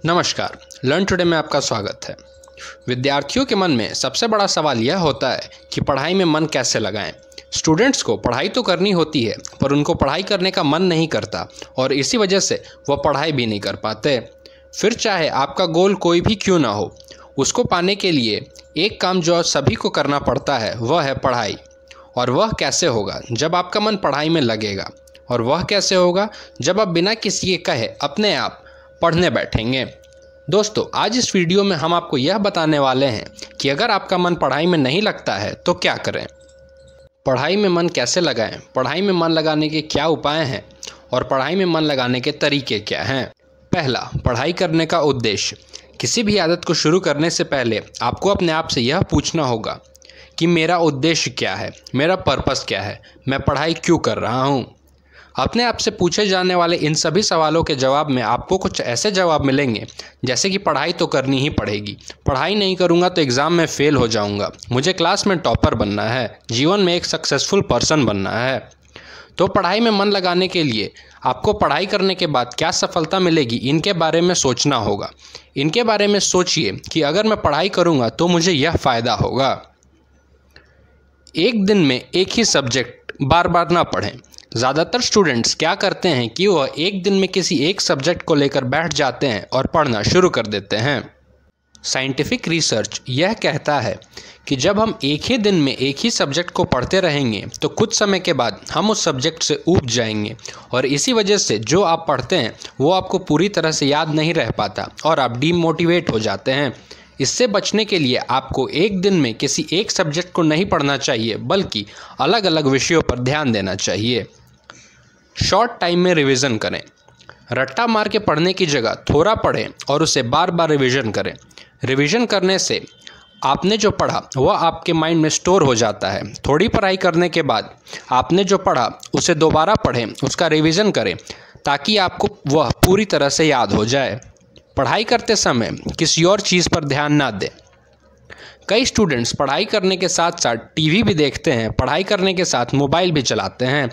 नमस्कार, learn today में आपका स्वागत है। विद्यार्थियों के मन में सबसे बड़ा सवाल यह होता है कि पढ़ाई में मन कैसे लगाएं। स्टूडेंट्स को पढ़ाई तो करनी होती है, पर उनको पढ़ाई करने का मन नहीं करता और इसी वजह से वह पढ़ाई भी नहीं कर पाते। फिर चाहे आपका गोल कोई भी क्यों ना हो, उसको पाने के लिए एक काम जो सभी को करना पड़ता है वह है पढ़ाई। और वह कैसे होगा? जब आपका मन पढ़ाई में लगेगा। और वह कैसे होगा? जब आप बिना किसी के कहे अपने आप पढ़ने बैठेंगे। दोस्तों, आज इस वीडियो में हम आपको यह बताने वाले हैं कि अगर आपका मन पढ़ाई में नहीं लगता है तो क्या करें। पढ़ाई में मन कैसे लगाएं, पढ़ाई में मन लगाने के क्या उपाय हैं और पढ़ाई में मन लगाने के तरीके क्या हैं। पहला, पढ़ाई करने का उद्देश्य। किसी भी आदत को शुरू करने से पहले आपको अपने आप से यह पूछना होगा कि मेरा उद्देश्य क्या है, मेरा पर्पस क्या है, मैं पढ़ाई क्यों कर रहा हूँ। अपने आप से पूछे जाने वाले इन सभी सवालों के जवाब में आपको कुछ ऐसे जवाब मिलेंगे जैसे कि पढ़ाई तो करनी ही पड़ेगी, पढ़ाई नहीं करूँगा तो एग्ज़ाम में फ़ेल हो जाऊँगा, मुझे क्लास में टॉपर बनना है, जीवन में एक सक्सेसफुल पर्सन बनना है। तो पढ़ाई में मन लगाने के लिए आपको पढ़ाई करने के बाद क्या सफलता मिलेगी, इनके बारे में सोचना होगा। इनके बारे में सोचिए कि अगर मैं पढ़ाई करूँगा तो मुझे यह फ़ायदा होगा। एक दिन में एक ही सब्जेक्ट बार बार ना पढ़ें। ज़्यादातर स्टूडेंट्स क्या करते हैं कि वह एक दिन में किसी एक सब्जेक्ट को लेकर बैठ जाते हैं और पढ़ना शुरू कर देते हैं। साइंटिफिक रिसर्च यह कहता है कि जब हम एक ही दिन में एक ही सब्जेक्ट को पढ़ते रहेंगे तो कुछ समय के बाद हम उस सब्जेक्ट से ऊब जाएंगे और इसी वजह से जो आप पढ़ते हैं वो आपको पूरी तरह से याद नहीं रह पाता और आप डीमोटिवेट हो जाते हैं। इससे बचने के लिए आपको एक दिन में किसी एक सब्जेक्ट को नहीं पढ़ना चाहिए, बल्कि अलग अलग विषयों पर ध्यान देना चाहिए। शॉर्ट टाइम में रिवीजन करें। रट्टा मार के पढ़ने की जगह थोड़ा पढ़ें और उसे बार बार रिवीजन करें। रिवीजन करने से आपने जो पढ़ा वह आपके माइंड में स्टोर हो जाता है। थोड़ी पढ़ाई करने के बाद आपने जो पढ़ा उसे दोबारा पढ़ें, उसका रिवीजन करें ताकि आपको वह पूरी तरह से याद हो जाए। पढ़ाई करते समय किसी और चीज़ पर ध्यान ना दें। कई स्टूडेंट्स पढ़ाई करने के साथ साथ टीवी भी देखते हैं, पढ़ाई करने के साथ मोबाइल भी चलाते हैं।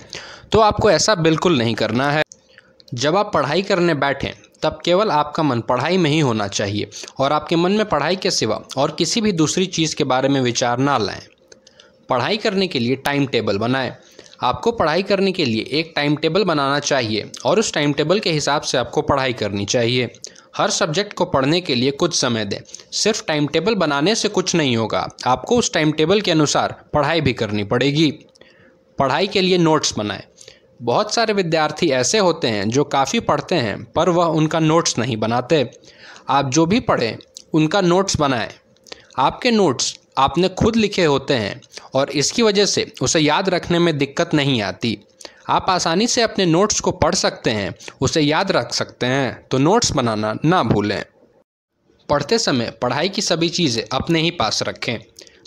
तो आपको ऐसा बिल्कुल नहीं करना है। जब आप पढ़ाई करने बैठें तब केवल आपका मन पढ़ाई में ही होना चाहिए और आपके मन में पढ़ाई के सिवा और किसी भी दूसरी चीज़ के बारे में विचार ना लाएं। पढ़ाई करने के लिए टाइम टेबल बनाएं। आपको पढ़ाई करने के लिए एक टाइम टेबल बनाना चाहिए और उस टाइम टेबल के हिसाब से आपको पढ़ाई करनी चाहिए। हर सब्जेक्ट को पढ़ने के लिए कुछ समय दें। सिर्फ टाइम टेबल बनाने से कुछ नहीं होगा, आपको उस टाइम टेबल के अनुसार पढ़ाई भी करनी पड़ेगी। पढ़ाई के लिए नोट्स बनाएं। बहुत सारे विद्यार्थी ऐसे होते हैं जो काफ़ी पढ़ते हैं पर वह उनका नोट्स नहीं बनाते। आप जो भी पढ़ें उनका नोट्स बनाएं। आपके नोट्स आपने खुद लिखे होते हैं और इसकी वजह से उसे याद रखने में दिक्कत नहीं आती। आप आसानी से अपने नोट्स को पढ़ सकते हैं, उसे याद रख सकते हैं, तो नोट्स बनाना ना भूलें। पढ़ते समय पढ़ाई की सभी चीज़ें अपने ही पास रखें।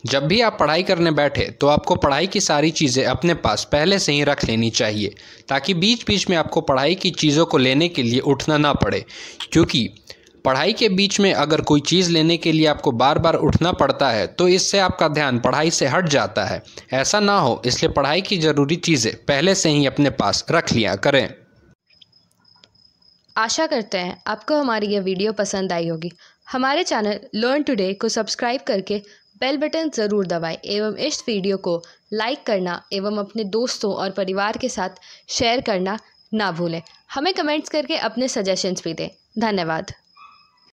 जब भी आप पढ़ाई करने बैठे तो आपको पढ़ाई की सारी चीज़ें अपने पास पहले से ही रख लेनी चाहिए ताकि बीच बीच में आपको पढ़ाई की चीज़ों को लेने के लिए उठना ना पड़े। क्योंकि पढ़ाई के बीच में अगर कोई चीज़ लेने के लिए आपको बार बार उठना पड़ता है तो इससे आपका ध्यान पढ़ाई से हट जाता है। ऐसा ना हो, इसलिए पढ़ाई की ज़रूरी चीज़ें पहले से ही अपने पास रख लिया करें। आशा करते हैं आपको हमारी यह वीडियो पसंद आई होगी। हमारे चैनल लर्न टुडे को सब्सक्राइब करके बेल बटन ज़रूर दबाएं एवं इस वीडियो को लाइक करना एवं अपने दोस्तों और परिवार के साथ शेयर करना ना भूलें। हमें कमेंट्स करके अपने सजेशंस भी दें। धन्यवाद।